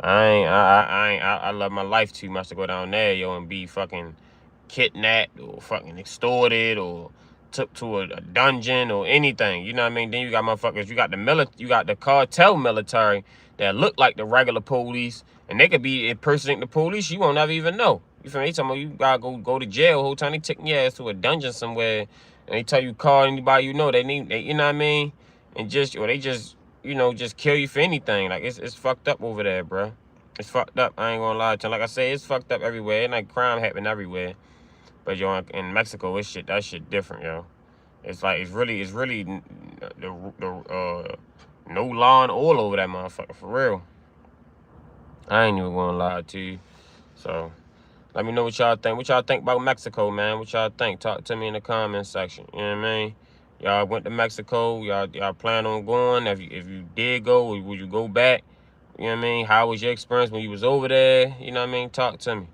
I love my life too much to go down there, yo, and be fucking kidnapped or fucking extorted or took to a dungeon or anything. You know what I mean? Then you got motherfuckers, you got the cartel military that look like the regular police, and they could be impersonating the police. You won't ever even know. You feel me? They talking about you gotta go to jail the whole time. They taking your ass to a dungeon somewhere, and they tell you call anybody you know. They you know what I mean? And they just just kill you for anything. Like, it's fucked up over there, bro. It's fucked up. I ain't gonna lie to you. Like I say, it's fucked up everywhere. And like, crime happen everywhere. But yo, in Mexico, that shit different, yo. It's like it's really no law and order over that motherfucker, for real. I ain't even gonna lie to you. So let me know what y'all think. What y'all think about Mexico, man? What y'all think? Talk to me in the comment section. You know what I mean? Y'all went to Mexico. Y'all plan on going? If you did go, would you go back? You know what I mean? How was your experience when you was over there? You know what I mean? Talk to me.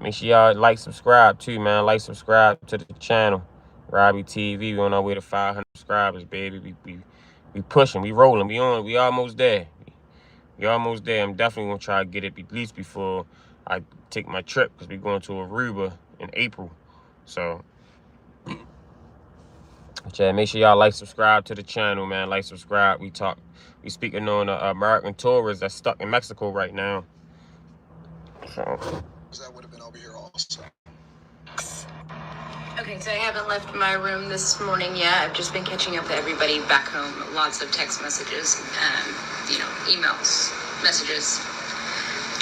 Make sure y'all like, subscribe too, man. Like, subscribe to the channel. Robbie TV. We on our way to 500 subscribers, baby. We pushing. We rolling. We on. We almost there. We almost there. I'm definitely gonna try to get it at least before I take my trip, because we going to Aruba in April. So, yeah, make sure y'all like, subscribe to the channel, man. Like, subscribe. We speaking on American tourists that's stuck in Mexico right now. So That would have been over here also. Okay, so I haven't left my room this morning yet. I've just been catching up with everybody back home. Lots of text messages, emails, messages,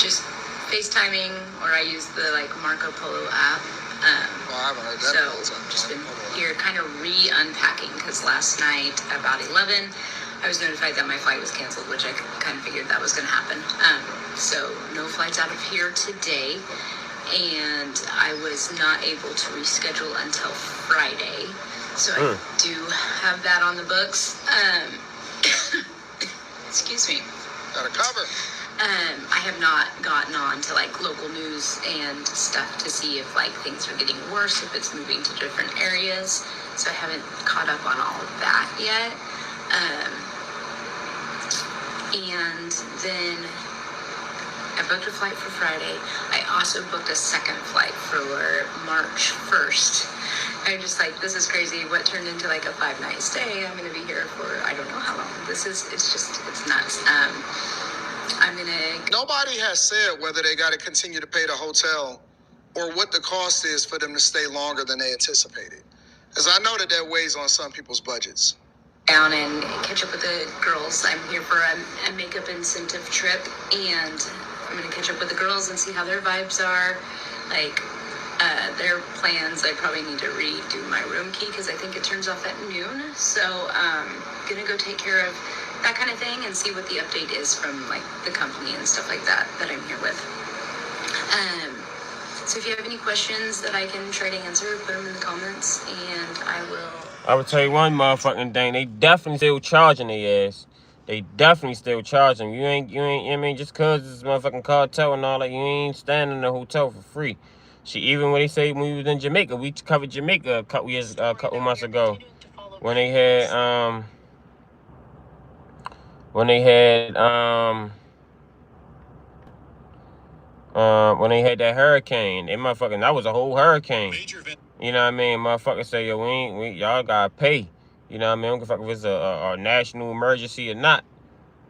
just FaceTiming, or I use the Marco Polo app. I haven't heard that. So just been here kind of unpacking, because last night about 11, I was notified that my flight was canceled, which I kind of figured that was going to happen. So no flights out of here today. And I was not able to reschedule until Friday. So I do have that on the books. Excuse me. Got a cover. I have not gotten on to local news and stuff to see if things are getting worse, if it's moving to different areas. So I haven't caught up on all of that yet. And then I booked a flight for Friday. I also booked a second flight for March 1st. I'm just this is crazy. What turned into a 5-night stay. I'm going to be here for, I don't know how long. It's nuts. Nobody has said whether they got to continue to pay the hotel or what the cost is for them to stay longer than they anticipated. Because I know that weighs on some people's budgets. Down and catch up with the girls. I'm here for a makeup incentive trip, and I'm going to catch up with the girls and see how their vibes are. Their plans, I probably need to redo my room key because I think it turns off at noon. So going to go take care of that kind of thing and see what the update is from the company and stuff like that I'm here with. So if you have any questions that I can try to answer, put them in the comments, and I will. I would tell you one motherfucking thing. They definitely still charging their ass. They definitely still charging. You ain't, I mean, just cause it's motherfucking cartel and all that, you ain't staying in the hotel for free. Even when they say when we was in Jamaica, we covered Jamaica a couple months ago. When they had when they had that hurricane, that was a whole hurricane. You know what I mean? Motherfuckers say, yo, y'all gotta pay. You know what I mean? I don't give a fuck if it's a national emergency or not.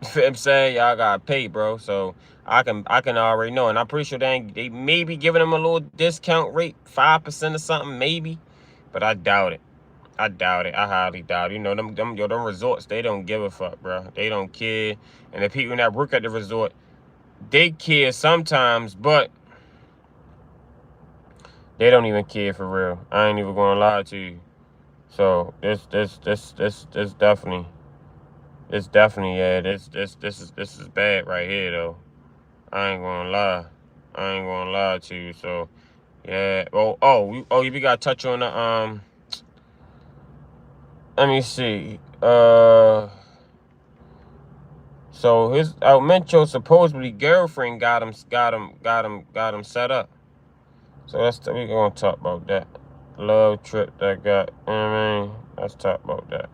You know what I'm saying? Y'all gotta pay, bro. So I can already know. And I'm pretty sure they may be giving them a little discount rate, 5% or something, maybe. But I doubt it. I highly doubt it. You know, them resorts, they don't give a fuck, bro. They don't care. And the people that work at the resort, they care sometimes, but they don't even care for real. I ain't even gonna lie to you. So this definitely, yeah, this is bad right here though. I ain't gonna lie to you. So yeah. We gotta touch on the let me see. So his Mencho supposedly girlfriend got him set up. So we gonna talk about that. Love trip that got, you know what I mean? Let's talk about that.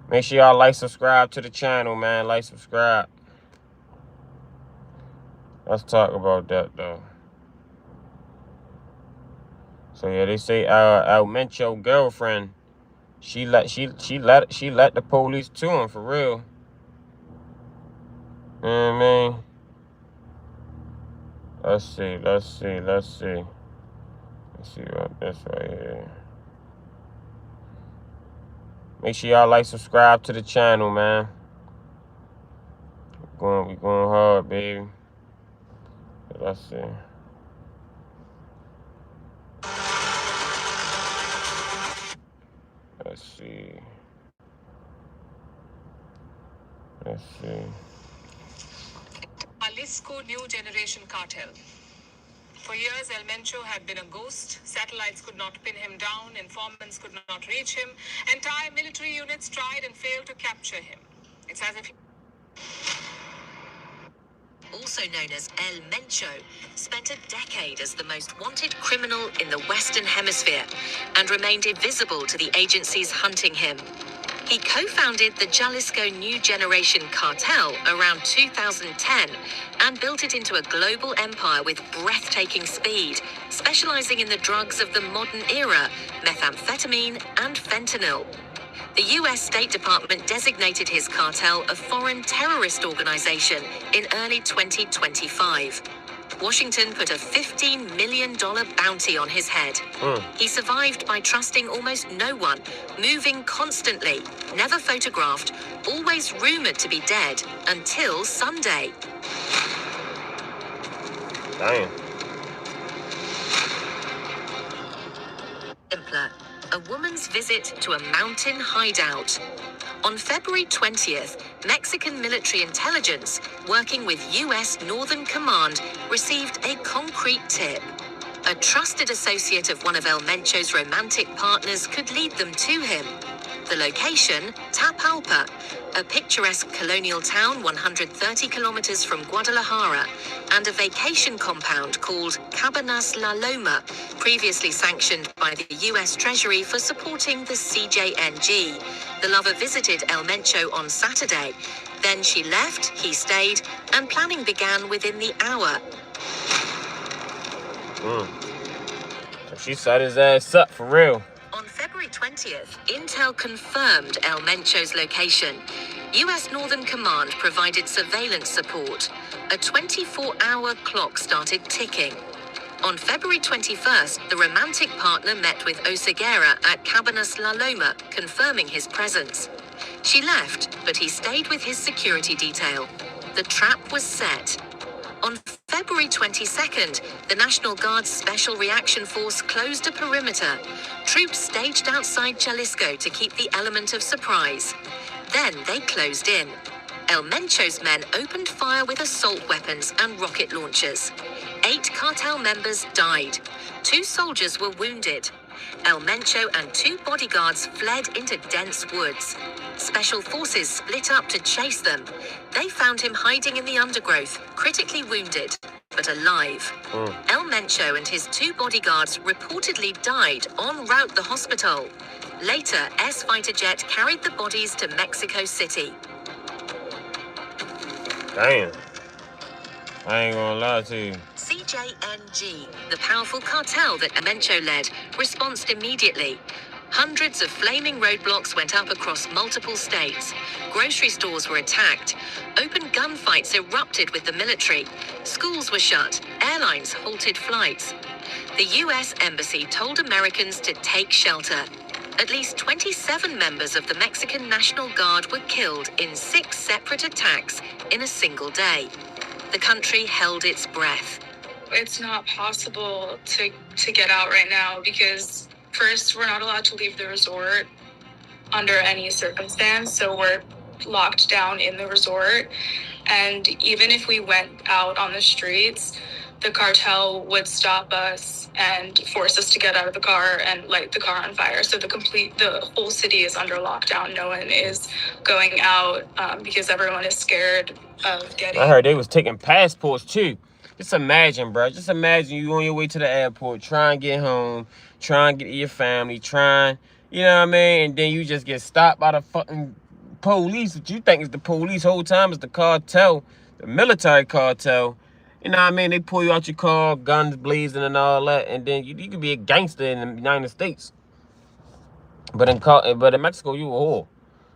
Make sure y'all like, subscribe to the channel, man. Like, subscribe. Let's talk about that though. So yeah, they say Mencho girlfriend, she let the police to him for real. You know what I mean? Let's see about this right here. Make sure y'all like, subscribe to the channel, man. We going hard, baby. Let's see. Let's see. Jalisco New Generation Cartel. For years, El Mencho had been a ghost. Satellites could not pin him down. Informants could not reach him. Entire military units tried and failed to capture him. It's as if also known as El Mencho, spent a decade as the most wanted criminal in the Western Hemisphere and remained invisible to the agencies hunting him. He co-founded the Jalisco New Generation Cartel around 2010 and built it into a global empire with breathtaking speed, specializing in the drugs of the modern era, methamphetamine and fentanyl. The US State Department designated his cartel a foreign terrorist organization in early 2025. Washington put a $15 million bounty on his head. He survived by trusting almost no one, moving constantly, never photographed, always rumored to be dead, until Sunday. Damn. Simpler, a woman's visit to a mountain hideout. On February 20th, Mexican military intelligence, working with US Northern Command, received a concrete tip. A trusted associate of one of El Mencho's romantic partners could lead them to him. The location, Tapalpa, a picturesque colonial town 130 kilometers from Guadalajara, and a vacation compound called Cabanas La Loma, previously sanctioned by the US Treasury for supporting the CJNG. The lover visited El Mencho on Saturday. Then she left, he stayed, and planning began within the hour. She set his ass up for real. On February 20th, Intel confirmed El Mencho's location. US Northern Command provided surveillance support. A 24-hour clock started ticking. On February 21st, the romantic partner met with Oseguera at Cabanas La Loma, confirming his presence. She left, but he stayed with his security detail. The trap was set. On February 22nd, the National Guard's Special Reaction Force closed a perimeter. Troops staged outside Jalisco to keep the element of surprise. Then they closed in. El Mencho's men opened fire with assault weapons and rocket launchers. 8 cartel members died. 2 soldiers were wounded. El Mencho and 2 bodyguards fled into dense woods. Special forces split up to chase them. They found him hiding in the undergrowth, critically wounded, but alive. El Mencho and his 2 bodyguards reportedly died en route to the hospital. Later, S-fighter jet carried the bodies to Mexico City. Damn. I ain't gonna lie to you. CJNG, the powerful cartel that Mencho led, responded immediately. Hundreds of flaming roadblocks went up across multiple states. Grocery stores were attacked. Open gunfights erupted with the military. Schools were shut. Airlines halted flights. The US Embassy told Americans to take shelter. At least 27 members of the Mexican National Guard were killed in 6 separate attacks in a single day. The country held its breath. It's not possible to get out right now because first, we're not allowed to leave the resort under any circumstance, so we're locked down in the resort. And even if we went out on the streets, the cartel would stop us and force us to get out of the car and light the car on fire. So the whole city is under lockdown. No one is going out because everyone is scared of getting. I heard they was taking passports too. Just imagine, bro. Just imagine you on your way to the airport, trying to get home, trying to get to your family, you know what I mean? And then you just get stopped by the fucking police. What you think is the police whole time is the cartel, the military cartel. You know what I mean? They pull you out your car, guns blazing and all that, and then you could be a gangster in the United States. But in Mexico, you a whore.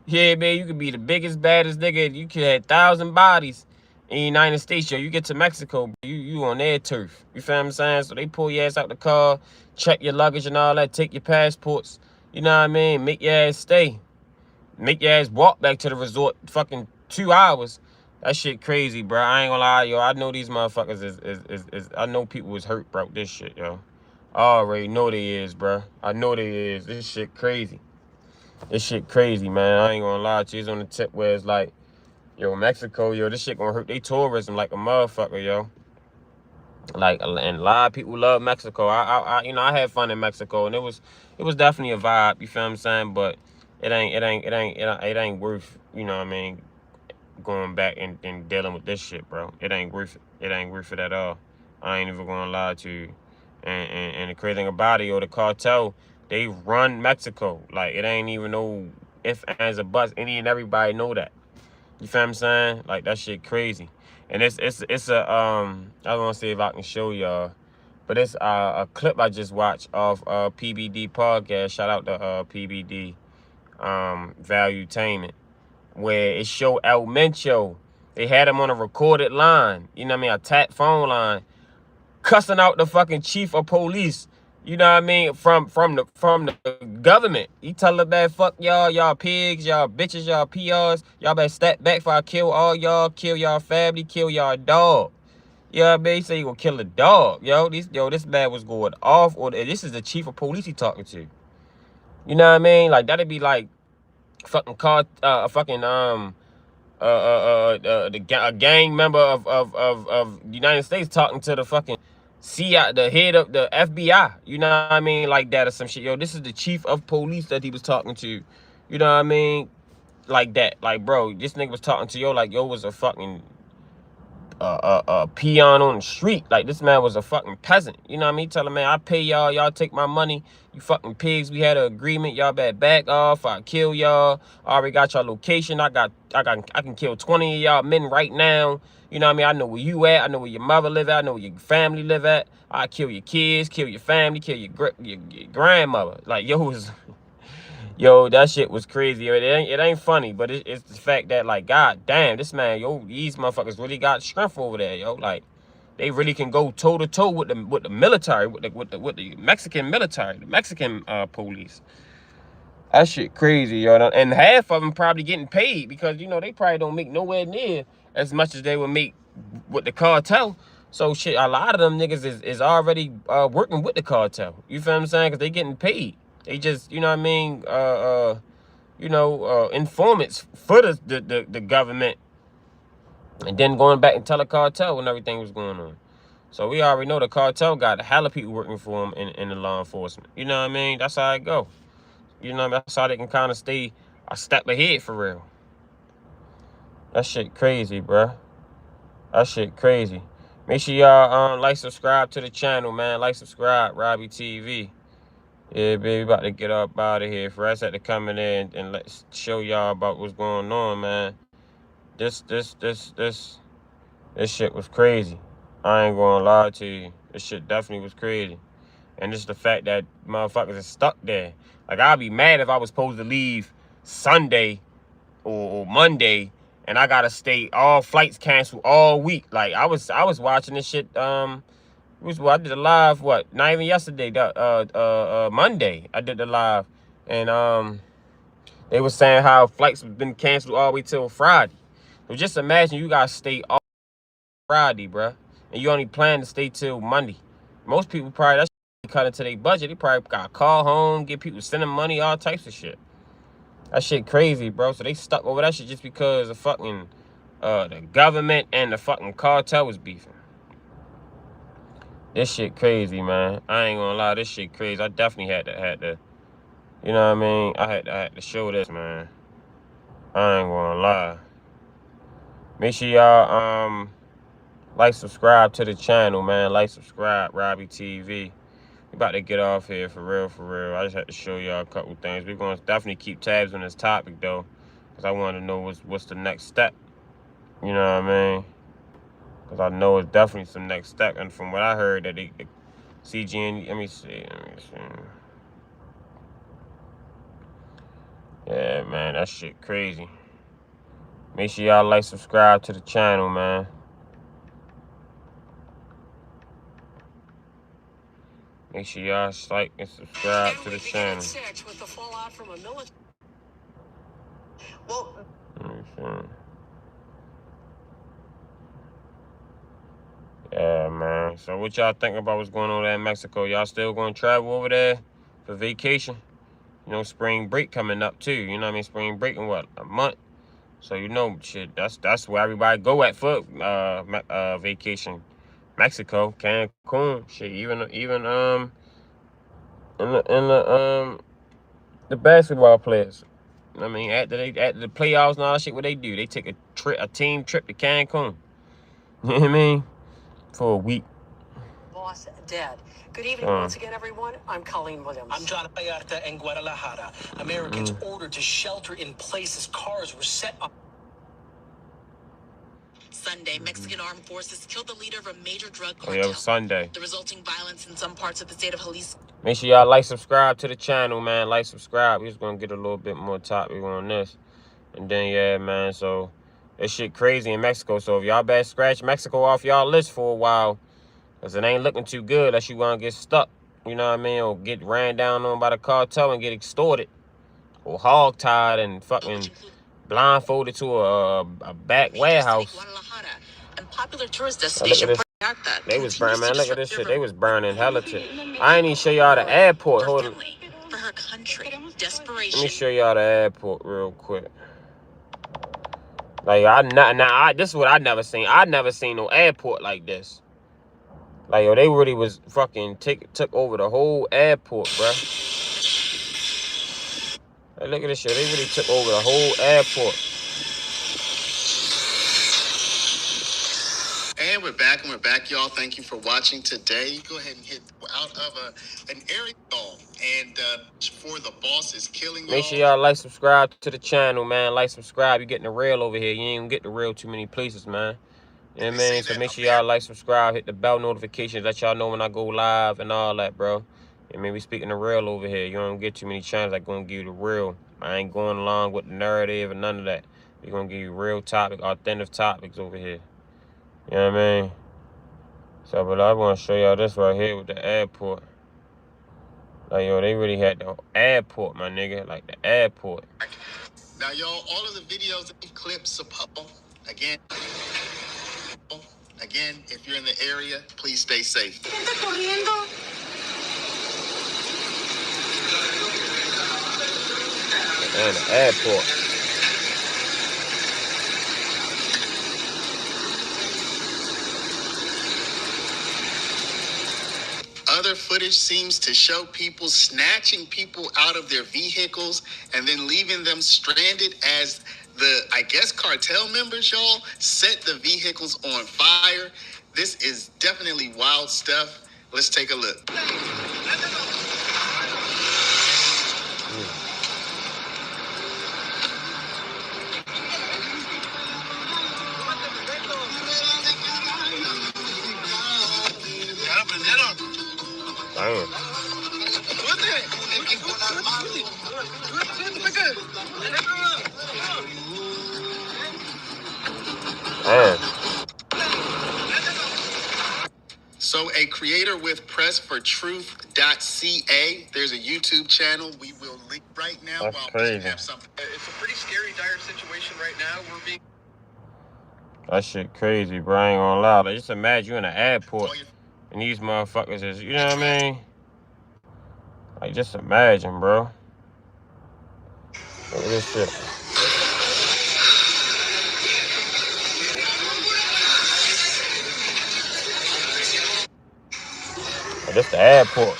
Yeah, man, you could be the biggest, baddest nigga. You could have 1,000 bodies in the United States, yo. You get to Mexico, you on their turf. You feel what I'm saying? So they pull your ass out the car, check your luggage and all that, take your passports. You know what I mean? Make your ass stay. Make your ass walk back to the resort fucking 2 hours. That shit crazy, bro. I ain't gonna lie, yo. I know these motherfuckers is I know people was hurt, bro. This shit, yo. I already know they is, bro. I know they is. This shit crazy. This shit crazy, man. I ain't gonna lie to you. It's on the tip where it's like, yo, Mexico, yo, this shit gonna hurt their tourism like a motherfucker, yo. Like, and a lot of people love Mexico. I had fun in Mexico, and it was definitely a vibe. You feel what I'm saying? But it ain't worth, you know what I mean, going back and dealing with this shit, bro. It ain't worth it. It ain't worth it at all. I ain't even gonna lie to you. And the crazy thing about it, yo, the cartel, they run Mexico. Like, it ain't even no if, ands, or buts. Any and everybody know that. You feel what I'm saying? Like, that shit crazy. And it's a, I don't want to say if I can show y'all, but it's a clip I just watched of PBD podcast. Shout out to PBD Valuetainment, where it showed El Mencho. They had him on a recorded line, you know what I mean, a tap phone line, cussing out the fucking chief of police. You know what I mean? From the government. He telling that fuck y'all pigs, y'all bitches, y'all PRs. Y'all better step back before I kill all y'all, kill y'all family, kill y'all dog. You know what I mean? He said he gonna kill a dog. This man was going off. Or this is the chief of police he talking to. You know what I mean? Like, that'd be like fucking a gang member of the United States talking to the fucking CIA, the head of the FBI. You know what I mean? Like that or some shit. Yo, this is the chief of police that he was talking to. You know what I mean? Like that. Like, bro, this nigga was talking to yo like yo was a fucking peon on the street. Like, this man was a fucking peasant. You know what I mean? Tell him, man, I pay y'all. Y'all take my money. You fucking pigs. We had an agreement. Y'all better back off. I kill y'all. I already got your location. I can kill 20 of y'all men right now. You know what I mean? I know where you at. I know where your mother live at. I know where your family live at. I kill your kids, kill your family, kill your grandmother. Like, yo, was yo, that shit was crazy. It ain't funny, but it's the fact that, like, god damn, this man, yo, these motherfuckers really got strength over there, yo. Like, they really can go toe to toe with the military, with the Mexican military, the Mexican police. That shit crazy, yo. And half of them probably getting paid because, you know, they probably don't make nowhere near as much as they would make with the cartel. So shit, a lot of them niggas is already working with the cartel. You feel what I'm saying? Because they getting paid. They just, you know what I mean, informants for the government, and then going back and tell the cartel when everything was going on. So we already know the cartel got a hell of people working for them in the law enforcement. You know what I mean? That's how it go. You know what I mean? That's how they can kind of stay a step ahead for real. That shit crazy, bruh. That shit crazy. Make sure y'all like, subscribe to the channel, man. Like, subscribe, Robbie TV. Yeah, baby, about to get up out of here. For us had to come in there and let's show y'all about what's going on, man. This shit was crazy. I ain't gonna lie to you. This shit definitely was crazy. And it's the fact that motherfuckers are stuck there. Like, I'd be mad if I was supposed to leave Sunday or Monday and I gotta stay, all flights canceled all week. Like, I was watching this shit, I did a live, not even yesterday, Monday I did the live, and they were saying how flights have been canceled all the way till Friday. So just imagine you gotta stay all Friday, bruh, and you only plan to stay till Monday. Most people probably, that's cut into their budget. They probably gotta call home, get people sending money, all types of shit. That shit crazy, bro. So they stuck over that shit just because the fucking the government and the fucking cartel was beefing. This shit crazy, man. I ain't gonna lie, this shit crazy. I definitely had to, you know what I mean? I had to show this, man. I ain't gonna lie. Make sure y'all like, subscribe to the channel, man. Like, subscribe, Robbie TV. We about to get off here for real, for real. I just had to show y'all a couple things. We're gonna definitely keep tabs on this topic though, because I want to know what's the next step. You know what I mean? Because I know it's definitely some next step. And from what I heard, that the CGN, let me see. Yeah, man, that shit crazy. Make sure y'all like, subscribe to the channel, man. Make sure y'all like and subscribe to the channel. Yeah, man. So what y'all think about what's going on there in Mexico? Y'all still going to travel over there for vacation? You know, spring break coming up too. You know what I mean? Spring break in what, a month? So, you know, shit, that's where everybody go at for vacation. Mexico, Cancun, shit, even in the basketball players. I mean, after the playoffs and all that shit, what they do? They take a team trip to Cancun. You know what I mean? For a week. Boss dead. Good evening once again, everyone. I'm Colleen Williams. I'm John Payarta in Guadalajara. Americans ordered to shelter in place as cars were set up. Sunday, Mexican armed forces killed the leader of a major drug Oh, cartel. yeah, it was Sunday. The resulting violence in some parts of the state of Jalisco. Make sure y'all like, subscribe to the channel, man. Like, subscribe. We're just going to get a little bit more topic on this. And then, yeah, man, so that shit crazy in Mexico. So if y'all better scratch Mexico off y'all list for a while, because it ain't looking too good unless you want to get stuck, you know what I mean, or get ran down on by the cartel and get extorted, or hog-tied and fucking blindfolded to a back warehouse. And popular tourist Look destination at this. They was burning, man. Look at this shit. They was burning hella shit. I ain't even show y'all the airport. Hold on. for her country. Desperation. Let me show y'all the airport real quick. Like this is what I never seen. I never seen no airport like this. Like, yo, they really was fucking took over the whole airport, bruh. Hey, look at this shit. They really took over the whole airport. And we're back, y'all. Thank you for watching today. Go ahead and hit out of an area and for the boss is killing y'all. Make sure y'all like, subscribe to the channel, man. Like, subscribe. You're getting the real over here. You ain't gonna get the real too many places, man. You know what I mean? So make sure y'all like, subscribe, hit the bell notifications, let y'all know when I go live and all that, bro. I mean, we speaking the real over here. You don't get too many channels that gonna give you the real. I ain't going along with the narrative and none of that. We gonna give you real topic, authentic topics over here. You know what I mean? So, but I want to show y'all this right here with the airport. Like, yo, they really had the airport, my nigga. Like, the airport. Now, y'all, all of the videos and clips, again, if you're in the area, please stay safe. And the airport. Other footage seems to show people snatching people out of their vehicles and then leaving them stranded as the, I guess, cartel members, y'all, set the vehicles on fire. This is definitely wild stuff. Let's take a look. Damn. Damn. So a creator with pressfortruth.ca, there's a YouTube channel we will link right now. That's crazy. It's a pretty scary, dire situation right now. That shit crazy, bro. I ain't gonna lie. Like, just imagine you in an airport and these motherfuckers is, you know what I mean? Like, just imagine, bro. Look at this shit. Like, this the airport.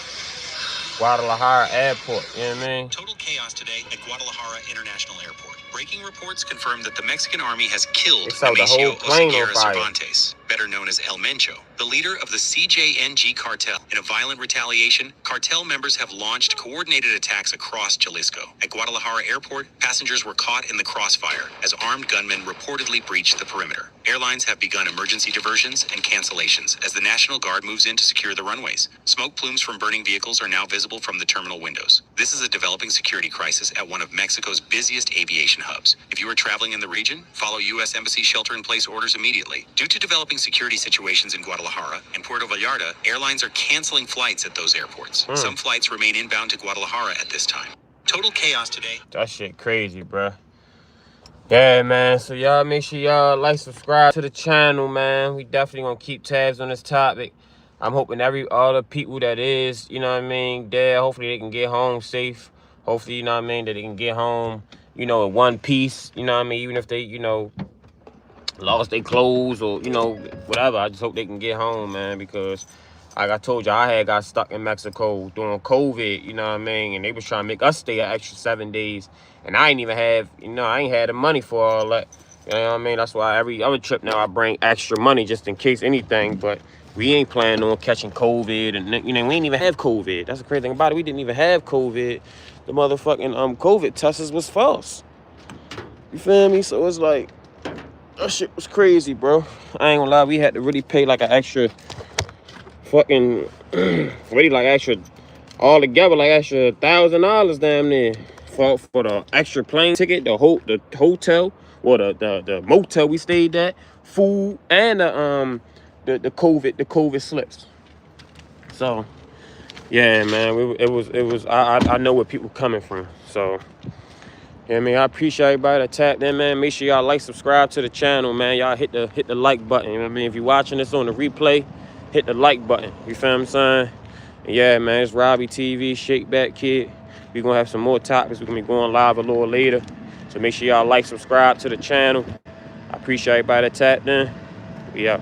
Guadalajara Airport, you know what I mean? Total chaos today at Guadalajara International Airport. Breaking reports confirm that the Mexican army has killed Mencho Cervantes, better known as El Mencho, the leader of the CJNG cartel. In a violent retaliation, cartel members have launched coordinated attacks across Jalisco. At Guadalajara Airport, passengers were caught in the crossfire as armed gunmen reportedly breached the perimeter. Airlines have begun emergency diversions and cancellations as the National Guard moves in to secure the runways. Smoke plumes from burning vehicles are now visible from the terminal windows. This is a developing security crisis at one of Mexico's busiest aviation hubs. If you are traveling in the region, follow U.S. Embassy shelter-in-place orders immediately. Due to developing security situations in Guadalajara and Puerto Vallarta, airlines are canceling flights at those airports. Some flights remain inbound to Guadalajara at this time. Total chaos today. That shit crazy, bruh. Yeah, man. So y'all make sure y'all like, subscribe to the channel, man. We definitely gonna keep tabs on this topic. I'm hoping all the people that is, you know what I mean, there, hopefully they can get home safe. Hopefully, you know what I mean, that they can get home, you know, in one piece, you know what I mean, even if they, you know, lost their clothes or, you know, whatever. I just hope they can get home, man, because Like I told you, I had got stuck in Mexico during COVID, you know what I mean? And they was trying to make us stay an extra 7 days. And I ain't even have, I ain't had the money for all that. You know what I mean? That's why every other trip now I bring extra money just in case anything. But we ain't planning on catching COVID. And, we ain't even have COVID. That's the crazy thing about it. We didn't even have COVID. The motherfucking COVID tests was false. You feel me? So it's like, that shit was crazy, bro. I ain't gonna lie. We had to really pay like an extra fucking really like extra all together like extra $1,000 damn near for the extra plane ticket, the hotel or the motel we stayed at, food, and the COVID slips. So yeah, man, it was I know where people coming from. So yeah, man, I appreciate everybody that tapped in, man. Make sure y'all like, subscribe to the channel, man. Y'all hit the like button. You know what I mean? If you're watching this on the replay, hit the like button. You feel what I'm saying? And yeah, man, it's Robbie TV, Shake Back Kid. We're gonna have some more topics. We're gonna be going live a little later. So make sure y'all like, subscribe to the channel. I appreciate everybody that tapped in. We out.